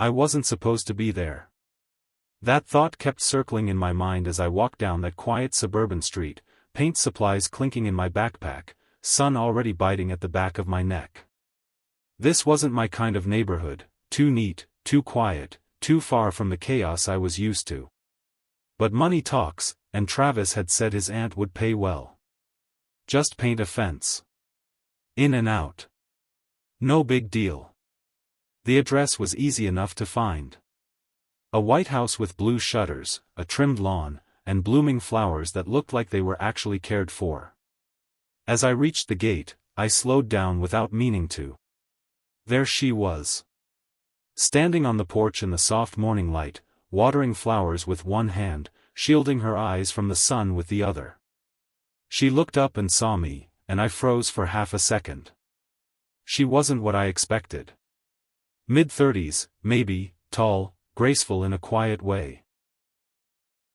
I wasn't supposed to be there. That thought kept circling in my mind as I walked down that quiet suburban street, paint supplies clinking in my backpack, sun already biting at the back of my neck. This wasn't my kind of neighborhood, too neat, too quiet, too far from the chaos I was used to. But money talks, and Travis had said his aunt would pay well. Just paint a fence. In and out. No big deal. The address was easy enough to find. A white house with blue shutters, a trimmed lawn, and blooming flowers that looked like they were actually cared for. As I reached the gate, I slowed down without meaning to. There she was. Standing on the porch in the soft morning light, watering flowers with one hand, shielding her eyes from the sun with the other. She looked up and saw me, and I froze for half a second. She wasn't what I expected. Mid-30s, maybe, tall, graceful in a quiet way.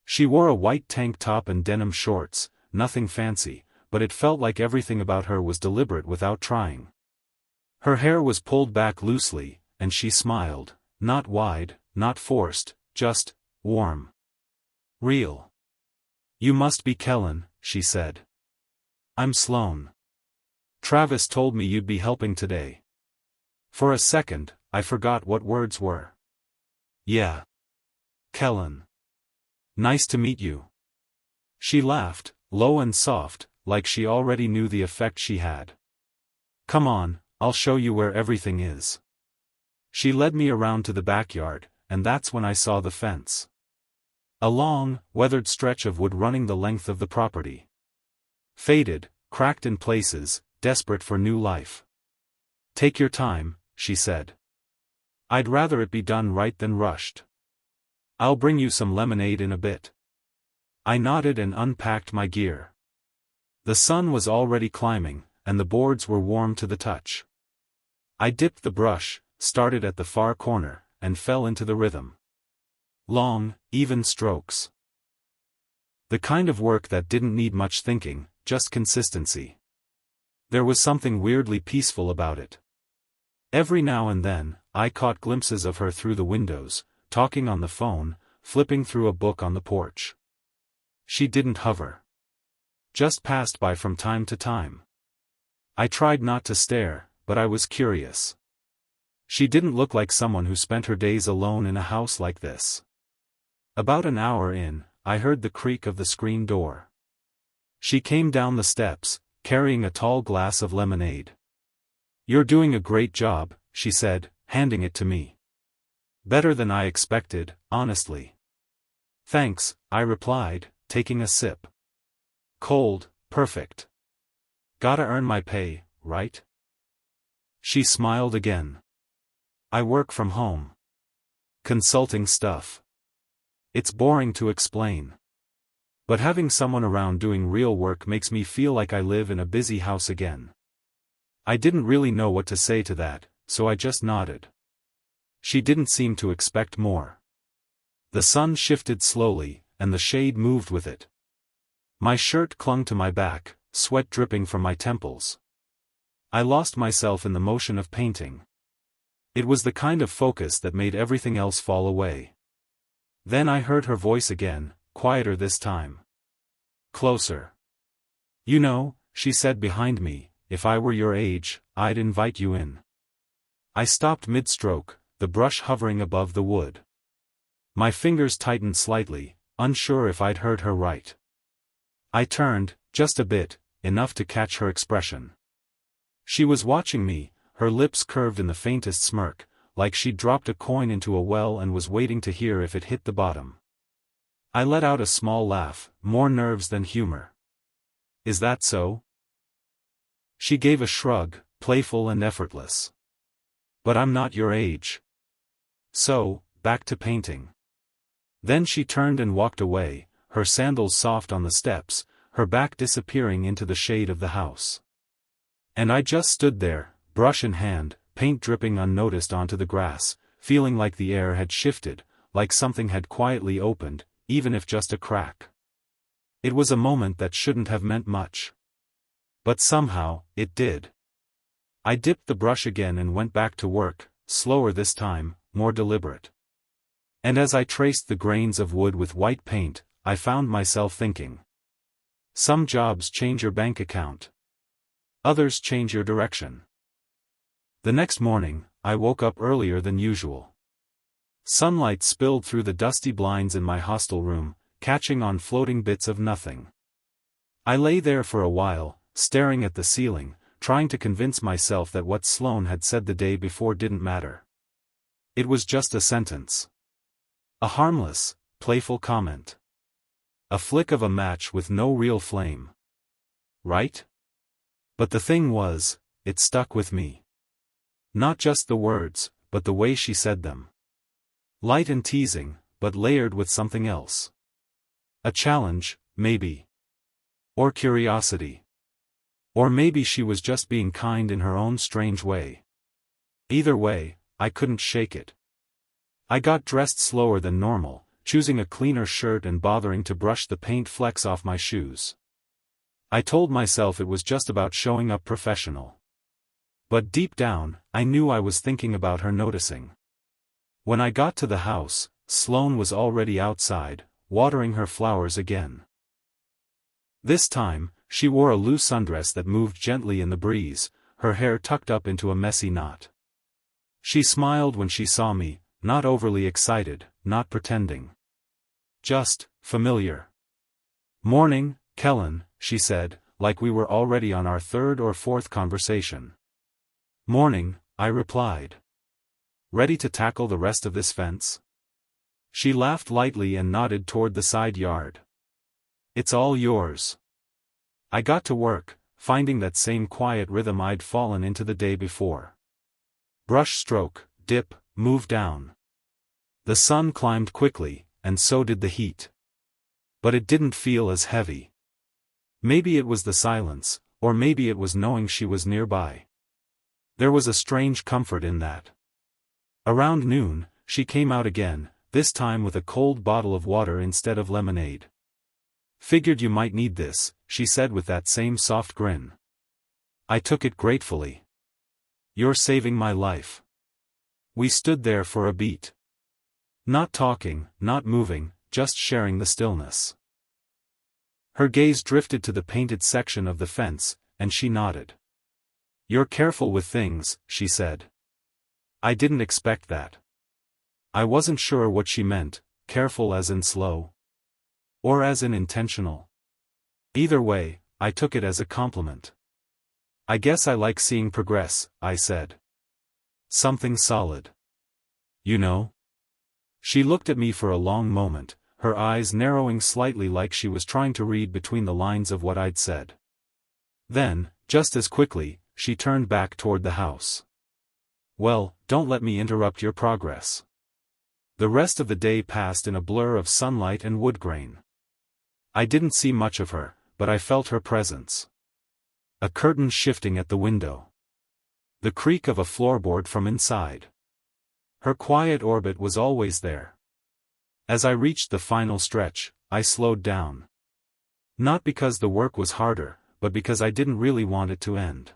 She wore a white tank top and denim shorts, nothing fancy, but it felt like everything about her was deliberate without trying. Her hair was pulled back loosely, and she smiled, not wide, not forced, just warm. Real. You must be Kellen, she said. I'm Sloan. Travis told me you'd be helping today. For a second, I forgot what words were. Yeah. Kellen. Nice to meet you. She laughed, low and soft, like she already knew the effect she had. Come on, I'll show you where everything is. She led me around to the backyard, and that's when I saw the fence. A long, weathered stretch of wood running the length of the property. Faded, cracked in places, desperate for new life. Take your time, she said. I'd rather it be done right than rushed. I'll bring you some lemonade in a bit. I nodded and unpacked my gear. The sun was already climbing, and the boards were warm to the touch. I dipped the brush, started at the far corner, and fell into the rhythm. Long, even strokes. The kind of work that didn't need much thinking, just consistency. There was something weirdly peaceful about it. Every now and then, I caught glimpses of her through the windows, talking on the phone, flipping through a book on the porch. She didn't hover. Just passed by from time to time. I tried not to stare, but I was curious. She didn't look like someone who spent her days alone in a house like this. About an hour in, I heard the creak of the screen door. She came down the steps, carrying a tall glass of lemonade. You're doing a great job, she said, handing it to me. Better than I expected, honestly. Thanks, I replied, taking a sip. Cold, perfect. Gotta earn my pay, right? She smiled again. I work from home. Consulting stuff. It's boring to explain. But having someone around doing real work makes me feel like I live in a busy house again. I didn't really know what to say to that, so I just nodded. She didn't seem to expect more. The sun shifted slowly, and the shade moved with it. My shirt clung to my back, sweat dripping from my temples. I lost myself in the motion of painting. It was the kind of focus that made everything else fall away. Then I heard her voice again, quieter this time. Closer. You know, she said behind me, if I were your age, I'd invite you in. I stopped mid-stroke, the brush hovering above the wood. My fingers tightened slightly, unsure if I'd heard her right. I turned, just a bit, enough to catch her expression. She was watching me, her lips curved in the faintest smirk, like she'd dropped a coin into a well and was waiting to hear if it hit the bottom. I let out a small laugh, more nerves than humor. Is that so? She gave a shrug, playful and effortless. But I'm not your age. So, back to painting. Then she turned and walked away, her sandals soft on the steps, her back disappearing into the shade of the house. And I just stood there, brush in hand, paint dripping unnoticed onto the grass, feeling like the air had shifted, like something had quietly opened, even if just a crack. It was a moment that shouldn't have meant much. But somehow, it did. I dipped the brush again and went back to work, slower this time, more deliberate. And as I traced the grains of wood with white paint, I found myself thinking. Some jobs change your bank account. Others change your direction. The next morning, I woke up earlier than usual. Sunlight spilled through the dusty blinds in my hostel room, catching on floating bits of nothing. I lay there for a while, staring at the ceiling, trying to convince myself that what Sloan had said the day before didn't matter. It was just a sentence. A harmless, playful comment. A flick of a match with no real flame. Right? But the thing was, it stuck with me. Not just the words, but the way she said them. Light and teasing, but layered with something else. A challenge, maybe. Or curiosity. Or maybe she was just being kind in her own strange way. Either way, I couldn't shake it. I got dressed slower than normal, choosing a cleaner shirt and bothering to brush the paint flecks off my shoes. I told myself it was just about showing up professional. But deep down, I knew I was thinking about her noticing. When I got to the house, Sloan was already outside, watering her flowers again. This time, she wore a loose undress that moved gently in the breeze, her hair tucked up into a messy knot. She smiled when she saw me, not overly excited, not pretending. Just, familiar. "Morning, Kellen," she said, like we were already on our third or fourth conversation. "Morning," I replied. "Ready to tackle the rest of this fence?" She laughed lightly and nodded toward the side yard. "It's all yours." I got to work, finding that same quiet rhythm I'd fallen into the day before. Brush stroke, dip, move down. The sun climbed quickly, and so did the heat. But it didn't feel as heavy. Maybe it was the silence, or maybe it was knowing she was nearby. There was a strange comfort in that. Around noon, she came out again, this time with a cold bottle of water instead of lemonade. "Figured you might need this," she said with that same soft grin. I took it gratefully. "You're saving my life." We stood there for a beat. Not talking, not moving, just sharing the stillness. Her gaze drifted to the painted section of the fence, and she nodded. "You're careful with things," she said. I didn't expect that. I wasn't sure what she meant, careful as in slow. Or as in intentional. Either way, I took it as a compliment. "I guess I like seeing progress," I said. "Something solid. You know?" She looked at me for a long moment, her eyes narrowing slightly like she was trying to read between the lines of what I'd said. Then, just as quickly, she turned back toward the house. "Well, don't let me interrupt your progress." The rest of the day passed in a blur of sunlight and wood grain. I didn't see much of her, but I felt her presence. A curtain shifting at the window. The creak of a floorboard from inside. Her quiet orbit was always there. As I reached the final stretch, I slowed down. Not because the work was harder, but because I didn't really want it to end.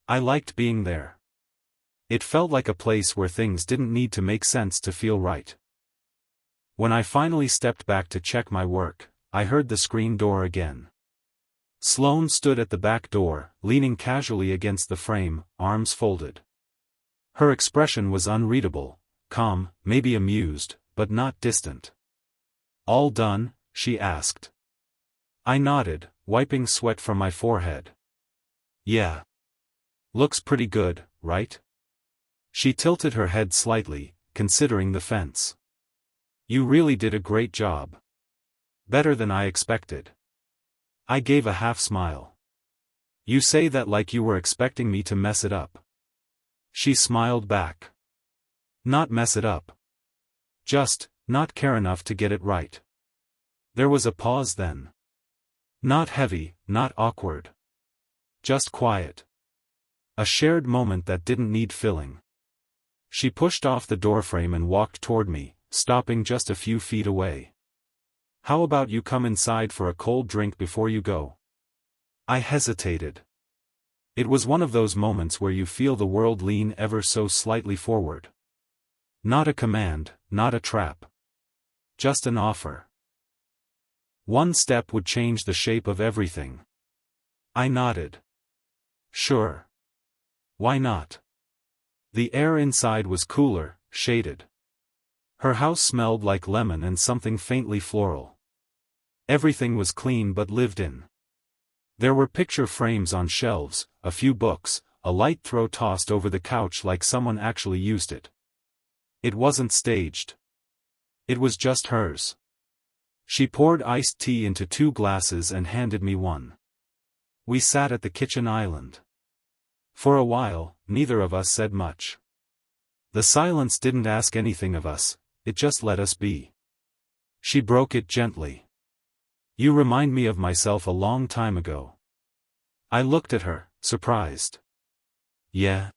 I liked being there. It felt like a place where things didn't need to make sense to feel right. When I finally stepped back to check my work, I heard the screen door again. Sloan stood at the back door, leaning casually against the frame, arms folded. Her expression was unreadable, calm, maybe amused, but not distant. "All done?" she asked. I nodded, wiping sweat from my forehead. "Yeah. Looks pretty good, right?" She tilted her head slightly, considering the fence. "You really did a great job. Better than I expected." I gave a half smile. "You say that like you were expecting me to mess it up." She smiled back. "Not mess it up. Just, not care enough to get it right." There was a pause then. Not heavy, not awkward. Just quiet. A shared moment that didn't need filling. She pushed off the doorframe and walked toward me, stopping just a few feet away. "How about you come inside for a cold drink before you go?" I hesitated. It was one of those moments where you feel the world lean ever so slightly forward. Not a command, not a trap. Just an offer. One step would change the shape of everything. I nodded. Sure. Why not? The air inside was cooler, shaded. Her house smelled like lemon and something faintly floral. Everything was clean but lived in. There were picture frames on shelves, a few books, a light throw tossed over the couch like someone actually used it. It wasn't staged. It was just hers. She poured iced tea into 2 glasses and handed me one. We sat at the kitchen island. For a while, neither of us said much. The silence didn't ask anything of us, it just let us be. She broke it gently. You remind me of myself a long time ago. I looked at her, surprised. Yeah?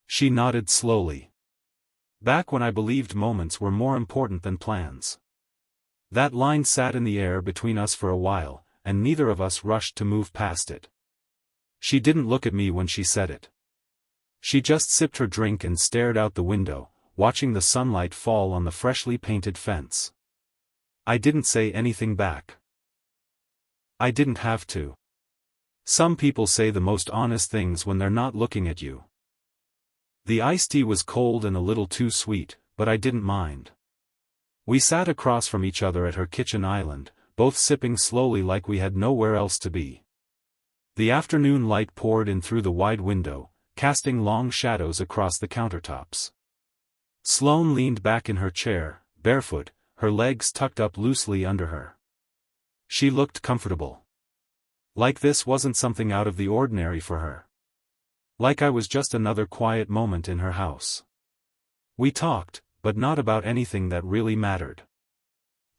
She nodded slowly. Back when I believed moments were more important than plans. That line sat in the air between us for a while, and neither of us rushed to move past it. She didn't look at me when she said it. She just sipped her drink and stared out the window, watching the sunlight fall on the freshly painted fence. I didn't say anything back. I didn't have to. Some people say the most honest things when they're not looking at you. The iced tea was cold and a little too sweet, but I didn't mind. We sat across from each other at her kitchen island, both sipping slowly like we had nowhere else to be. The afternoon light poured in through the wide window, casting long shadows across the countertops. Sloan leaned back in her chair, barefoot, her legs tucked up loosely under her. She looked comfortable. Like this wasn't something out of the ordinary for her. Like I was just another quiet moment in her house. We talked, but not about anything that really mattered.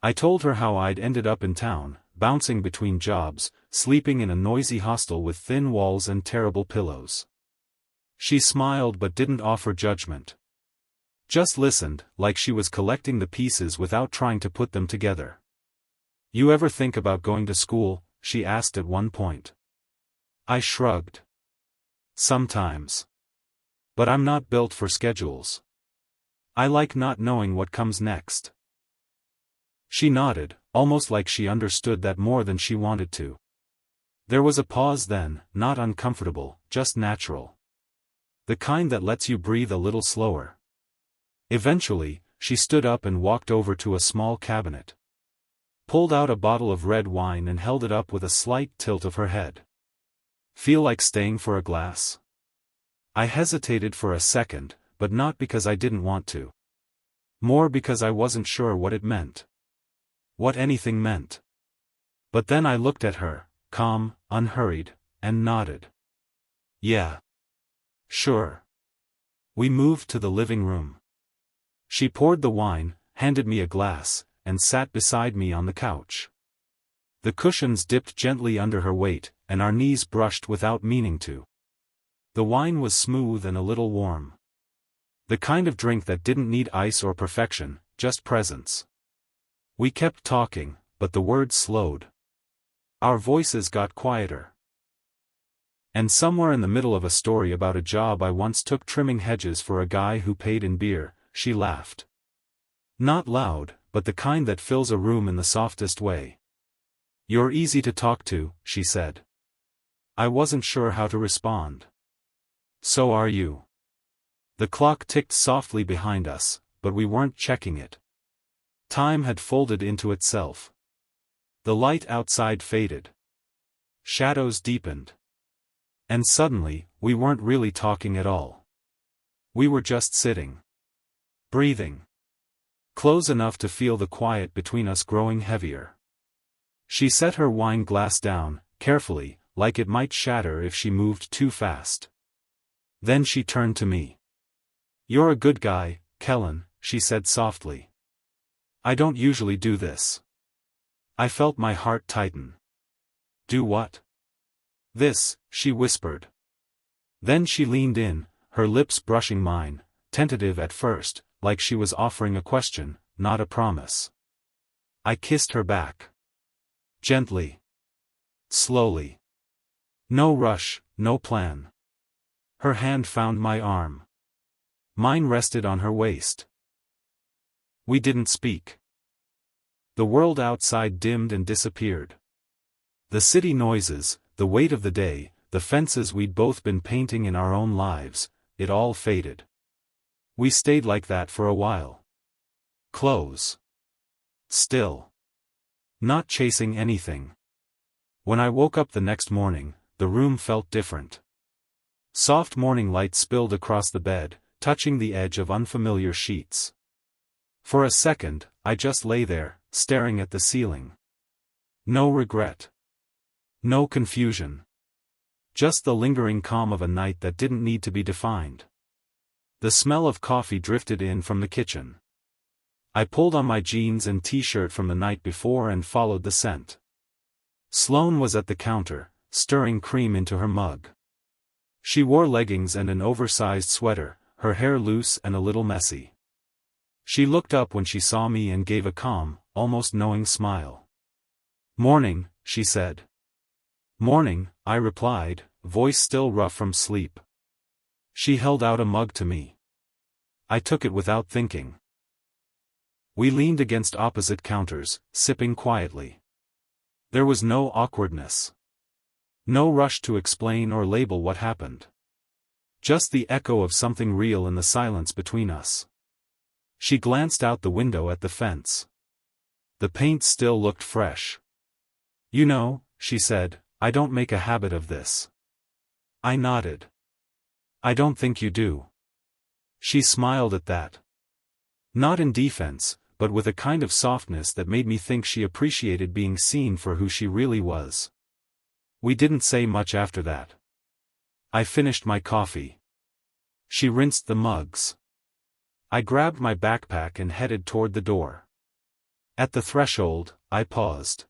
I told her how I'd ended up in town, bouncing between jobs, sleeping in a noisy hostel with thin walls and terrible pillows. She smiled but didn't offer judgment. Just listened, like she was collecting the pieces without trying to put them together. You ever think about going to school? She asked at one point. I shrugged. Sometimes. But I'm not built for schedules. I like not knowing what comes next. She nodded, almost like she understood that more than she wanted to. There was a pause then, not uncomfortable, just natural. The kind that lets you breathe a little slower. Eventually, she stood up and walked over to a small cabinet. Pulled out a bottle of red wine and held it up with a slight tilt of her head. Feel like staying for a glass? I hesitated for a second, but not because I didn't want to. More because I wasn't sure what it meant. What anything meant. But then I looked at her, calm, unhurried, and nodded. Yeah. Sure. We moved to the living room. She poured the wine, handed me a glass, and sat beside me on the couch. The cushions dipped gently under her weight, and our knees brushed without meaning to. The wine was smooth and a little warm. The kind of drink that didn't need ice or perfection, just presence. We kept talking, but the words slowed. Our voices got quieter. And somewhere in the middle of a story about a job I once took trimming hedges for a guy who paid in beer, she laughed. Not loud, but the kind that fills a room in the softest way. You're easy to talk to, she said. I wasn't sure how to respond. So are you. The clock ticked softly behind us, but we weren't checking it. Time had folded into itself. The light outside faded. Shadows deepened. And suddenly, we weren't really talking at all. We were just sitting. Breathing. Close enough to feel the quiet between us growing heavier. She set her wine glass down, carefully, like it might shatter if she moved too fast. Then she turned to me. You're a good guy, Kellen, she said softly. I don't usually do this. I felt my heart tighten. Do what? This, she whispered. Then she leaned in, her lips brushing mine, tentative at first, like she was offering a question, not a promise. I kissed her back. Gently. Slowly. No rush, no plan. Her hand found my arm. Mine rested on her waist. We didn't speak. The world outside dimmed and disappeared. The city noises, the weight of the day, the fences we'd both been painting in our own lives, it all faded. We stayed like that for a while. Close. Still. Not chasing anything. When I woke up the next morning, the room felt different. Soft morning light spilled across the bed, touching the edge of unfamiliar sheets. For a second, I just lay there, staring at the ceiling. No regret. No confusion. Just the lingering calm of a night that didn't need to be defined. The smell of coffee drifted in from the kitchen. I pulled on my jeans and t-shirt from the night before and followed the scent. Sloan was at the counter, stirring cream into her mug. She wore leggings and an oversized sweater, her hair loose and a little messy. She looked up when she saw me and gave a calm, almost knowing smile. "Morning," she said. "Morning," I replied, voice still rough from sleep. She held out a mug to me. I took it without thinking. We leaned against opposite counters, sipping quietly. There was no awkwardness. No rush to explain or label what happened. Just the echo of something real in the silence between us. She glanced out the window at the fence. The paint still looked fresh. "You know," she said, "I don't make a habit of this." I nodded. "I don't think you do." She smiled at that. Not in defense, but with a kind of softness that made me think she appreciated being seen for who she really was. We didn't say much after that. I finished my coffee. She rinsed the mugs. I grabbed my backpack and headed toward the door. At the threshold, I paused.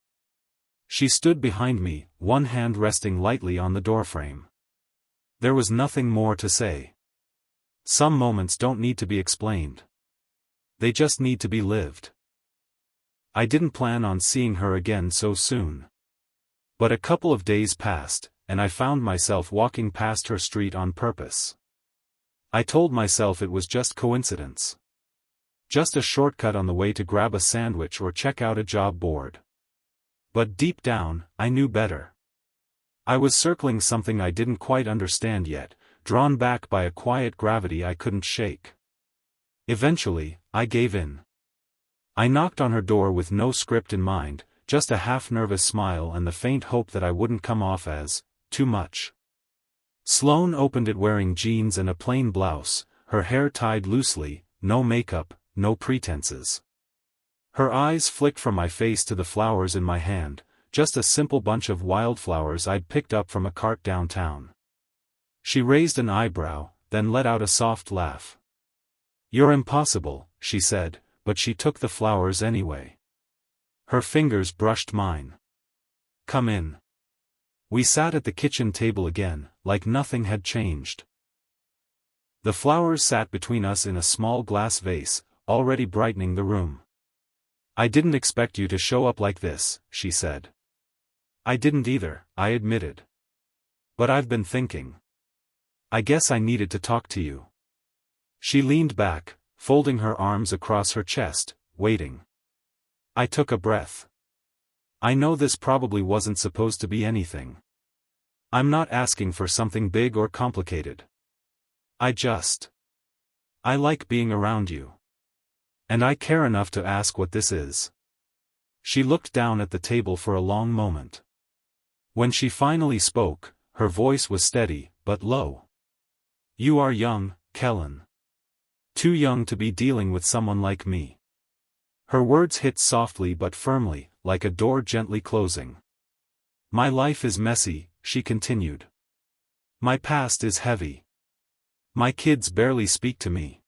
She stood behind me, one hand resting lightly on the doorframe. There was nothing more to say. Some moments don't need to be explained. They just need to be lived. I didn't plan on seeing her again so soon. But a couple of days passed, and I found myself walking past her street on purpose. I told myself it was just coincidence. Just a shortcut on the way to grab a sandwich or check out a job board. But deep down, I knew better. I was circling something I didn't quite understand yet, drawn back by a quiet gravity I couldn't shake. Eventually, I gave in. I knocked on her door with no script in mind, just a half-nervous smile and the faint hope that I wouldn't come off as too much. Sloan opened it wearing jeans and a plain blouse, her hair tied loosely, no makeup, no pretenses. Her eyes flicked from my face to the flowers in my hand, just a simple bunch of wildflowers I'd picked up from a cart downtown. She raised an eyebrow, then let out a soft laugh. "You're impossible," she said, but she took the flowers anyway. Her fingers brushed mine. "Come in." We sat at the kitchen table again, like nothing had changed. The flowers sat between us in a small glass vase, already brightening the room. "I didn't expect you to show up like this," she said. "I didn't either," I admitted. "But I've been thinking. I guess I needed to talk to you." She leaned back, folding her arms across her chest, waiting. I took a breath. I know this probably wasn't supposed to be anything. I'm not asking for something big or complicated. I like being around you. And I care enough to ask what this is. She looked down at the table for a long moment. When she finally spoke, her voice was steady, but low. "You are young, Kellen. Too young to be dealing with someone like me." Her words hit softly but firmly, like a door gently closing. "My life is messy," she continued. "My past is heavy. My kids barely speak to me.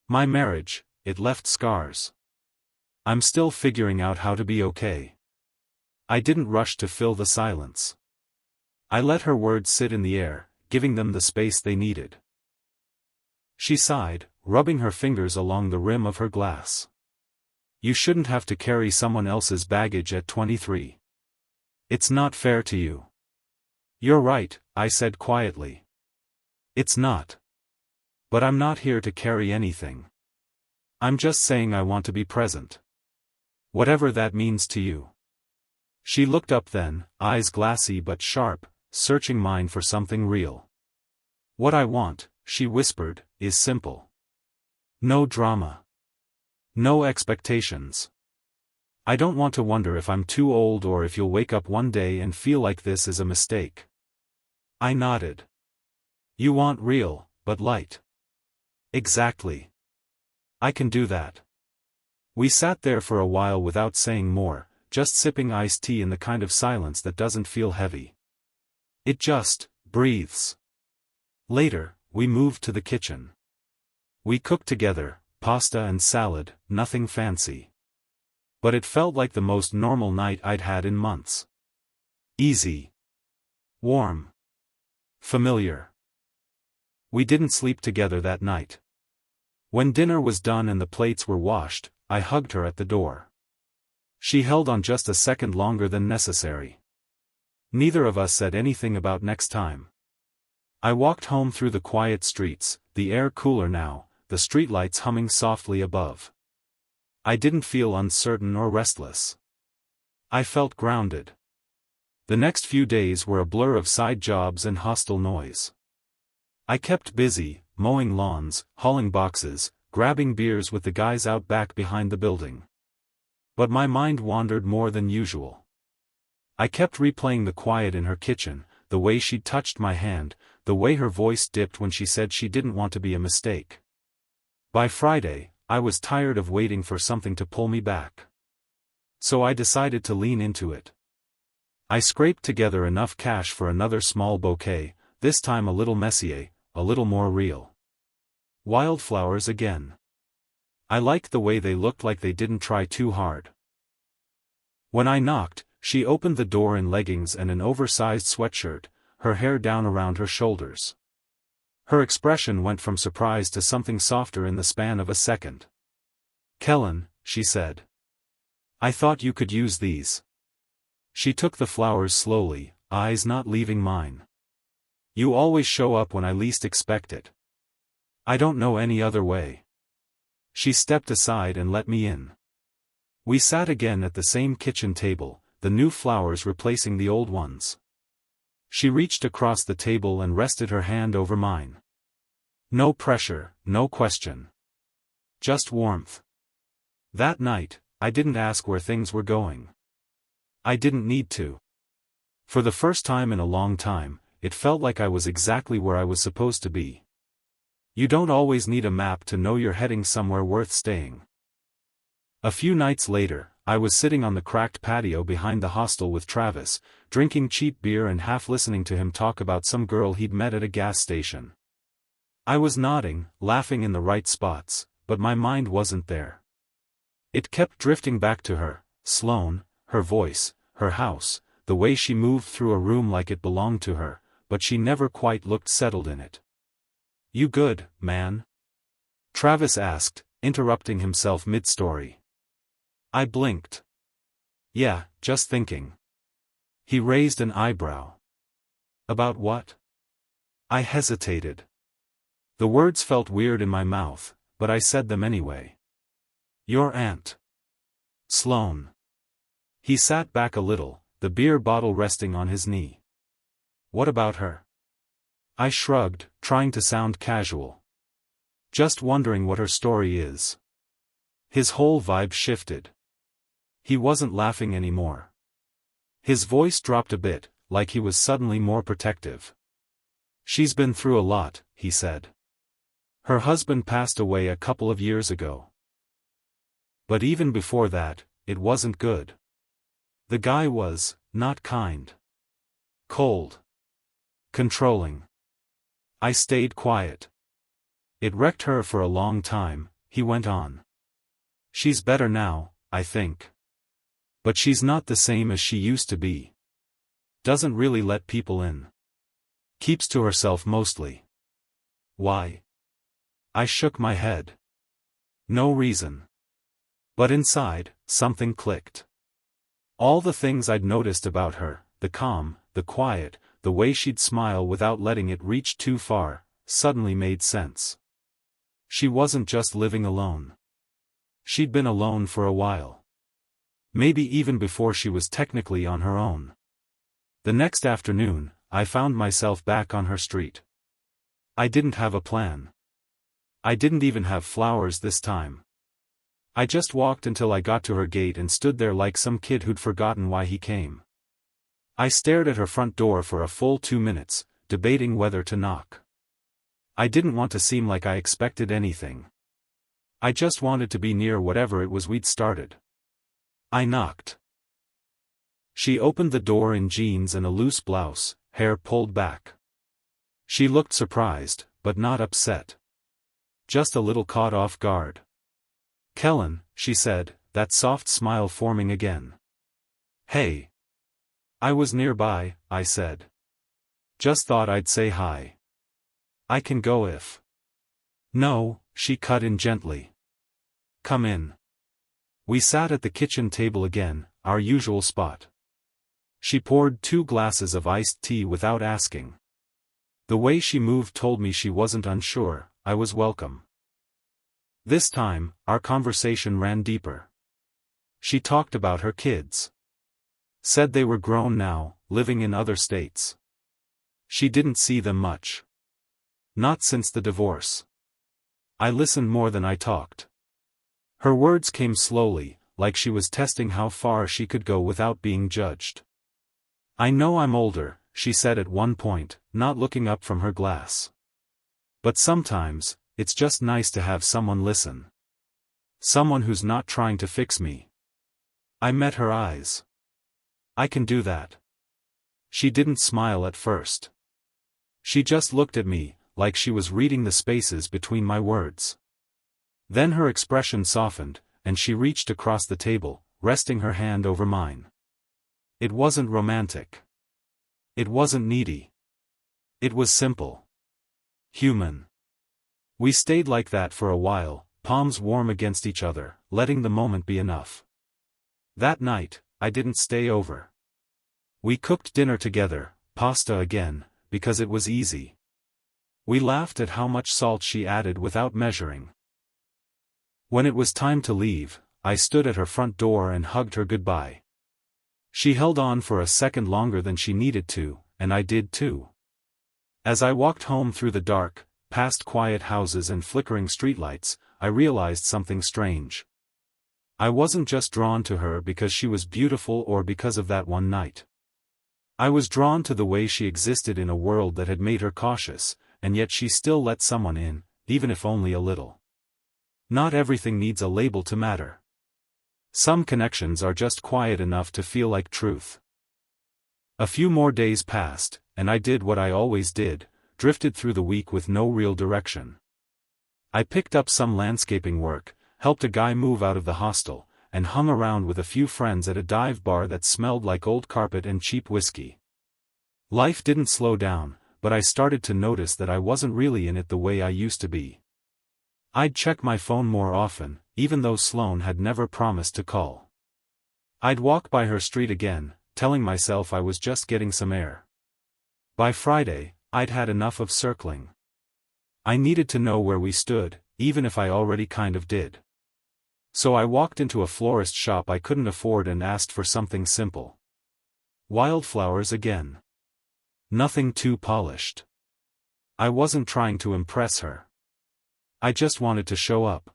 My marriage, it left scars. I'm still figuring out how to be okay." I didn't rush to fill the silence. I let her words sit in the air, giving them the space they needed. She sighed, rubbing her fingers along the rim of her glass. "You shouldn't have to carry someone else's baggage at 23. It's not fair to you." "You're right," I said quietly. "It's not. But I'm not here to carry anything. I'm just saying I want to be present. Whatever that means to you. She looked up then, eyes glassy but sharp, searching mine for something real. What I want, she whispered, is simple. No drama. No expectations. I don't want to wonder if I'm too old or if you'll wake up one day and feel like this is a mistake. I nodded. You want real, but light. Exactly. I can do that. We sat there for a while without saying more, just sipping iced tea in the kind of silence that doesn't feel heavy. It just breathes. Later, we moved to the kitchen. We cooked together, pasta and salad, nothing fancy. But it felt like the most normal night I'd had in months. Easy. Warm. Familiar. We didn't sleep together that night. When dinner was done and the plates were washed, I hugged her at the door. She held on just a second longer than necessary. Neither of us said anything about next time. I walked home through the quiet streets, the air cooler now, the streetlights humming softly above. I didn't feel uncertain or restless. I felt grounded. The next few days were a blur of side jobs and hostile noise. I kept busy, mowing lawns, hauling boxes, grabbing beers with the guys out back behind the building. But my mind wandered more than usual. I kept replaying the quiet in her kitchen, the way she'd touched my hand, the way her voice dipped when she said she didn't want to be a mistake. By Friday, I was tired of waiting for something to pull me back. So I decided to lean into it. I scraped together enough cash for another small bouquet, this time a little messier, a little more real. Wildflowers again. I liked the way they looked like they didn't try too hard. When I knocked, she opened the door in leggings and an oversized sweatshirt, her hair down around her shoulders. Her expression went from surprise to something softer in the span of a second. "Kellen," she said. "I thought you could use these." She took the flowers slowly, eyes not leaving mine. "You always show up when I least expect it. I don't know any other way." She stepped aside and let me in. We sat again at the same kitchen table, the new flowers replacing the old ones. She reached across the table and rested her hand over mine. No pressure, no question. Just warmth. That night, I didn't ask where things were going. I didn't need to. For the first time in a long time, it felt like I was exactly where I was supposed to be. You don't always need a map to know you're heading somewhere worth staying. A few nights later, I was sitting on the cracked patio behind the hostel with Travis, drinking cheap beer and half listening to him talk about some girl he'd met at a gas station. I was nodding, laughing in the right spots, but my mind wasn't there. It kept drifting back to her, Sloan, her voice, her house, the way she moved through a room like it belonged to her, but she never quite looked settled in it. "You good, man?" Travis asked, interrupting himself mid-story. I blinked. "Yeah, just thinking." He raised an eyebrow. "About what?" I hesitated. The words felt weird in my mouth, but I said them anyway. "Your aunt. Sloan." He sat back a little, the beer bottle resting on his knee. "What about her?" I shrugged, trying to sound casual. "Just wondering what her story is." His whole vibe shifted. He wasn't laughing anymore. His voice dropped a bit, like he was suddenly more protective. "She's been through a lot," he said. "Her husband passed away a couple of years ago. But even before that, it wasn't good. The guy was not kind. Cold. Controlling. I stayed quiet. It wrecked her for a long time," he went on. "She's better now, I think. But she's not the same as she used to be. Doesn't really let people in. Keeps to herself mostly." "Why?" I shook my head. "No reason." But inside, something clicked. All the things I'd noticed about her, the calm, the quiet, the way she'd smile without letting it reach too far, suddenly made sense. She wasn't just living alone. She'd been alone for a while. Maybe even before she was technically on her own. The next afternoon, I found myself back on her street. I didn't have a plan. I didn't even have flowers this time. I just walked until I got to her gate and stood there like some kid who'd forgotten why he came. I stared at her front door for a full 2 minutes, debating whether to knock. I didn't want to seem like I expected anything. I just wanted to be near whatever it was we'd started. I knocked. She opened the door in jeans and a loose blouse, hair pulled back. She looked surprised, but not upset. Just a little caught off guard. "Kellen," she said, that soft smile forming again. "Hey." "I was nearby," I said. "Just thought I'd say hi." "I can go if." "No," she cut in gently. "Come in." We sat at the kitchen table again, our usual spot. She poured 2 glasses of iced tea without asking. The way she moved told me she wasn't unsure. I was welcome. This time, our conversation ran deeper. She talked about her kids. Said they were grown now, living in other states. She didn't see them much. Not since the divorce. I listened more than I talked. Her words came slowly, like she was testing how far she could go without being judged. "I know I'm older," she said at one point, not looking up from her glass. "But sometimes, it's just nice to have someone listen. Someone who's not trying to fix me." I met her eyes. "I can do that." She didn't smile at first. She just looked at me, like she was reading the spaces between my words. Then her expression softened, and she reached across the table, resting her hand over mine. It wasn't romantic. It wasn't needy. It was simple. Human. We stayed like that for a while, palms warm against each other, letting the moment be enough. That night, I didn't stay over. We cooked dinner together, pasta again, because it was easy. We laughed at how much salt she added without measuring. When it was time to leave, I stood at her front door and hugged her goodbye. She held on for a second longer than she needed to, and I did too. As I walked home through the dark, past quiet houses and flickering streetlights, I realized something strange. I wasn't just drawn to her because she was beautiful or because of that one night. I was drawn to the way she existed in a world that had made her cautious, and yet she still let someone in, even if only a little. Not everything needs a label to matter. Some connections are just quiet enough to feel like truth. A few more days passed, and I did what I always did, drifted through the week with no real direction. I picked up some landscaping work, helped a guy move out of the hostel, and hung around with a few friends at a dive bar that smelled like old carpet and cheap whiskey. Life didn't slow down, but I started to notice that I wasn't really in it the way I used to be. I'd check my phone more often, even though Sloan had never promised to call. I'd walk by her street again, telling myself I was just getting some air. By Friday, I'd had enough of circling. I needed to know where we stood, even if I already kind of did. So I walked into a florist shop I couldn't afford and asked for something simple. Wildflowers again. Nothing too polished. I wasn't trying to impress her. I just wanted to show up.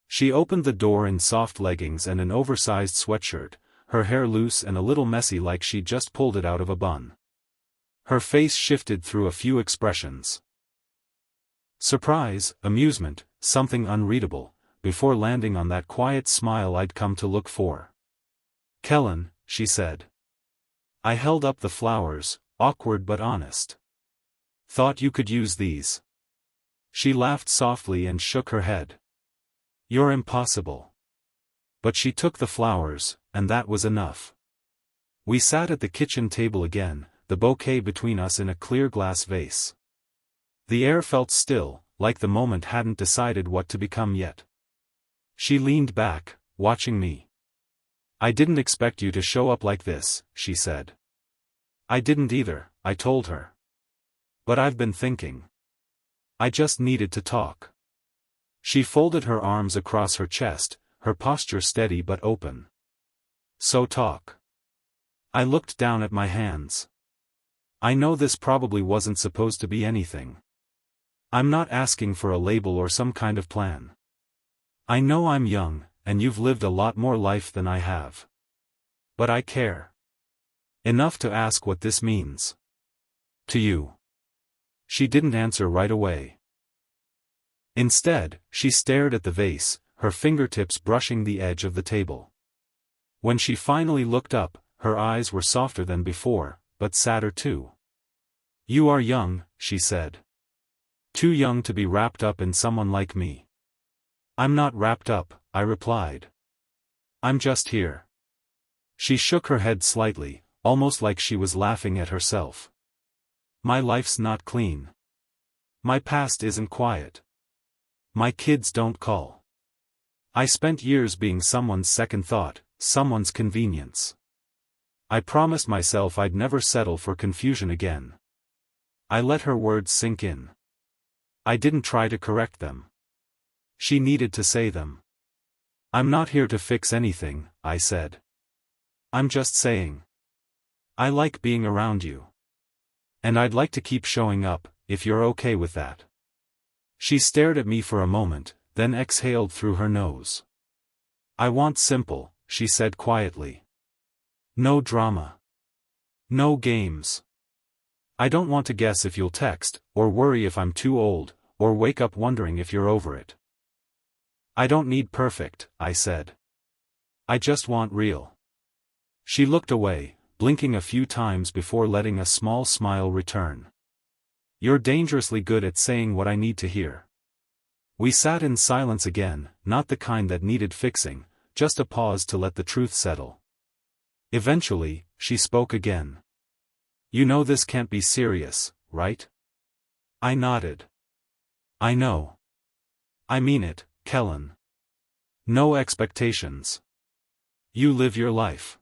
She opened the door in soft leggings and an oversized sweatshirt, her hair loose and a little messy like she'd just pulled it out of a bun. Her face shifted through a few expressions. Surprise, amusement, something unreadable, before landing on that quiet smile I'd come to look for. "Kellen," she said. I held up the flowers, awkward but honest. "Thought you could use these." She laughed softly and shook her head. "You're impossible." But she took the flowers, and that was enough. We sat at the kitchen table again, the bouquet between us in a clear glass vase. The air felt still, like the moment hadn't decided what to become yet. She leaned back, watching me. "I didn't expect you to show up like this," she said. "I didn't either," I told her. "But I've been thinking. I just needed to talk." She folded her arms across her chest, her posture steady but open. So talk. I looked down at my hands. I know this probably wasn't supposed to be anything. I'm not asking for a label or some kind of plan. I know I'm young, and you've lived a lot more life than I have. But I care. Enough to ask what this means. To you. She didn't answer right away. Instead, she stared at the vase, her fingertips brushing the edge of the table. When she finally looked up, her eyes were softer than before, but sadder too. You are young, she said. Too young to be wrapped up in someone like me. I'm not wrapped up, I replied. I'm just here. She shook her head slightly, almost like she was laughing at herself. My life's not clean. My past isn't quiet. My kids don't call. I spent years being someone's second thought, someone's convenience. I promised myself I'd never settle for confusion again. I let her words sink in. I didn't try to correct them. She needed to say them. I'm not here to fix anything, I said. I'm just saying. I like being around you. And I'd like to keep showing up, if you're okay with that. She stared at me for a moment, then exhaled through her nose. I want simple, she said quietly. No drama. No games. I don't want to guess if you'll text, or worry if I'm too old, or wake up wondering if you're over it. I don't need perfect, I said. I just want real. She looked away, blinking a few times before letting a small smile return. You're dangerously good at saying what I need to hear. We sat in silence again, not the kind that needed fixing, just a pause to let the truth settle. Eventually, she spoke again. You know this can't be serious, right? I nodded. I know. I mean it, Kellen. No expectations. You live your life.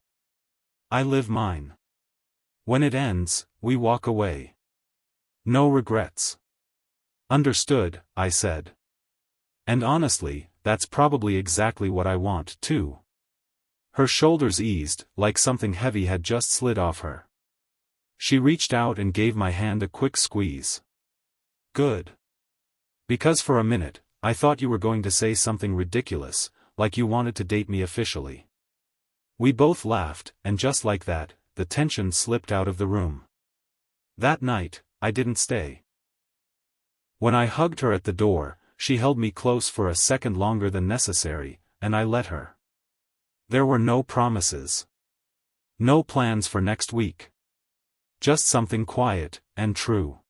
I live mine. When it ends, we walk away. No regrets. Understood, I said. And honestly, that's probably exactly what I want, too. Her shoulders eased, like something heavy had just slid off her. She reached out and gave my hand a quick squeeze. Good. Because for a minute, I thought you were going to say something ridiculous, like you wanted to date me officially. We both laughed, and just like that, the tension slipped out of the room. That night, I didn't stay. When I hugged her at the door, she held me close for a second longer than necessary, and I let her. There were no promises. No plans for next week. Just something quiet, and true.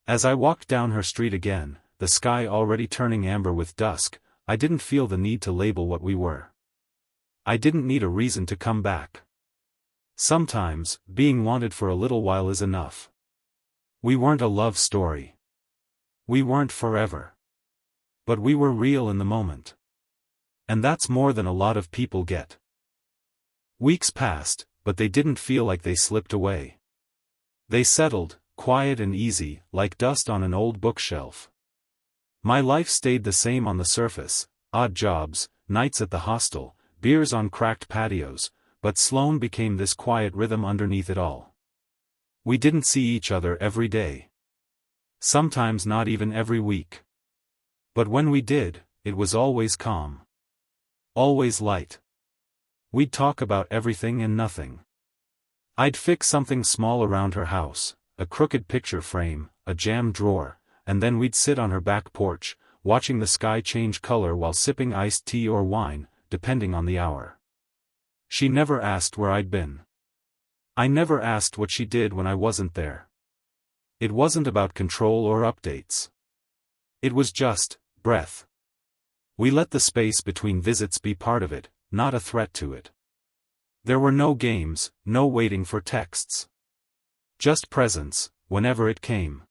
As I walked down her street again, the sky already turning amber with dusk, I didn't feel the need to label what we were. I didn't need a reason to come back. Sometimes, being wanted for a little while is enough. We weren't a love story. We weren't forever. But we were real in the moment. And that's more than a lot of people get. Weeks passed, but they didn't feel like they slipped away. They settled, quiet and easy, like dust on an old bookshelf. My life stayed the same on the surface, odd jobs, nights at the hostel, beers on cracked patios, but Sloan became this quiet rhythm underneath it all. We didn't see each other every day. Sometimes not even every week. But when we did, it was always calm. Always light. We'd talk about everything and nothing. I'd fix something small around her house, a crooked picture frame, a jammed drawer, and then we'd sit on her back porch, watching the sky change color while sipping iced tea or wine, depending on the hour. She never asked where I'd been. I never asked what she did when I wasn't there. It wasn't about control or updates. It was just breath. We let the space between visits be part of it, not a threat to it. There were no games, no waiting for texts. Just presence, whenever it came.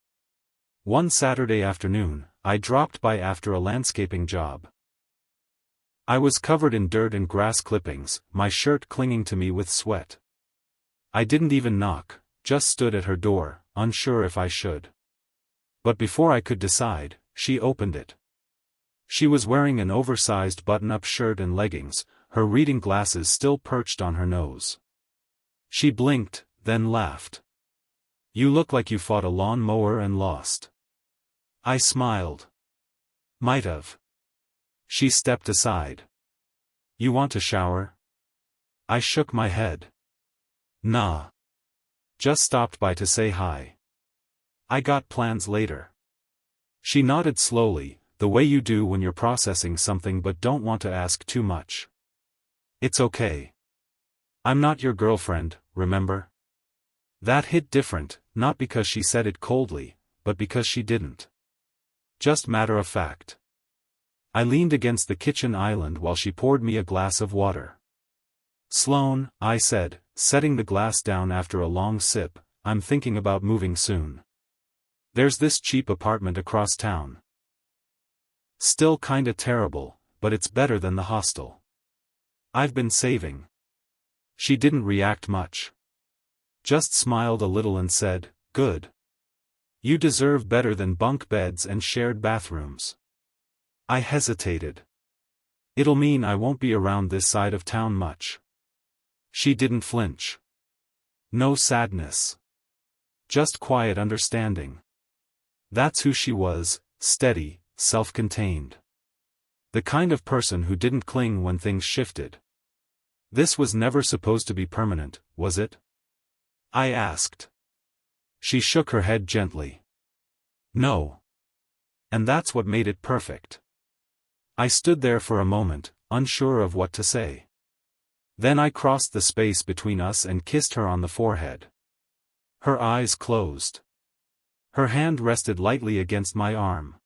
One Saturday afternoon, I dropped by after a landscaping job. I was covered in dirt and grass clippings, my shirt clinging to me with sweat. I didn't even knock, just stood at her door, unsure if I should. But before I could decide, she opened it. She was wearing an oversized button-up shirt and leggings, her reading glasses still perched on her nose. She blinked, then laughed. "You look like you fought a lawn mower and lost." I smiled. "Might have." She stepped aside. "You want to shower?" I shook my head. "Nah. Just stopped by to say hi. I got plans later." She nodded slowly, the way you do when you're processing something but don't want to ask too much. "It's okay. I'm not your girlfriend, remember?" That hit different, not because she said it coldly, but because she didn't. Just matter of fact. I leaned against the kitchen island while she poured me a glass of water. "Sloan," I said, setting the glass down after a long sip, "I'm thinking about moving soon. There's this cheap apartment across town. Still kinda terrible, but it's better than the hostel. I've been saving." She didn't react much. Just smiled a little and said, "Good. You deserve better than bunk beds and shared bathrooms." I hesitated. "It'll mean I won't be around this side of town much." She didn't flinch. No sadness. Just quiet understanding. That's who she was, steady, self-contained. The kind of person who didn't cling when things shifted. This was never supposed to be permanent, was it? I asked. She shook her head gently. No. And that's what made it perfect. I stood there for a moment, unsure of what to say. Then I crossed the space between us and kissed her on the forehead. Her eyes closed. Her hand rested lightly against my arm.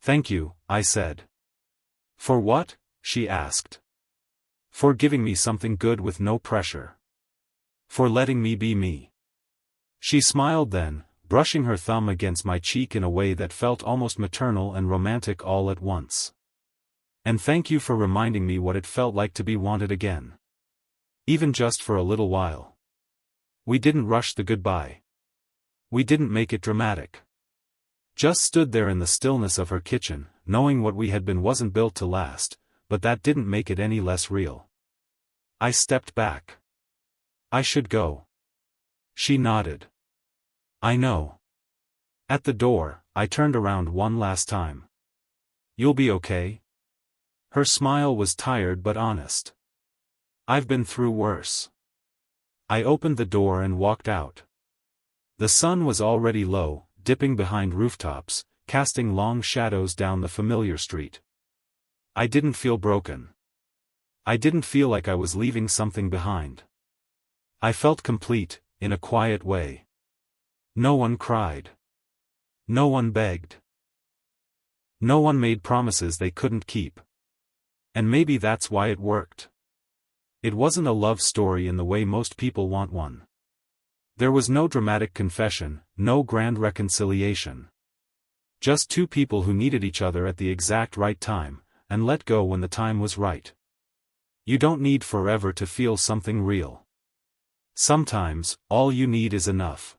"Thank you," I said. "For what?" she asked. "For giving me something good with no pressure. For letting me be me." She smiled then, brushing her thumb against my cheek in a way that felt almost maternal and romantic all at once. "And thank you for reminding me what it felt like to be wanted again. Even just for a little while. We didn't rush the goodbye. We didn't make it dramatic. Just stood there in the stillness of her kitchen, knowing what we had been wasn't built to last, but that didn't make it any less real." I stepped back. "I should go." She nodded. "I know." At the door, I turned around one last time. "You'll be okay?" Her smile was tired but honest. "I've been through worse." I opened the door and walked out. The sun was already low, dipping behind rooftops, casting long shadows down the familiar street. I didn't feel broken. I didn't feel like I was leaving something behind. I felt complete, in a quiet way. No one cried. No one begged. No one made promises they couldn't keep. And maybe that's why it worked. It wasn't a love story in the way most people want one. There was no dramatic confession, no grand reconciliation. Just two people who needed each other at the exact right time, and let go when the time was right. You don't need forever to feel something real. Sometimes, all you need is enough.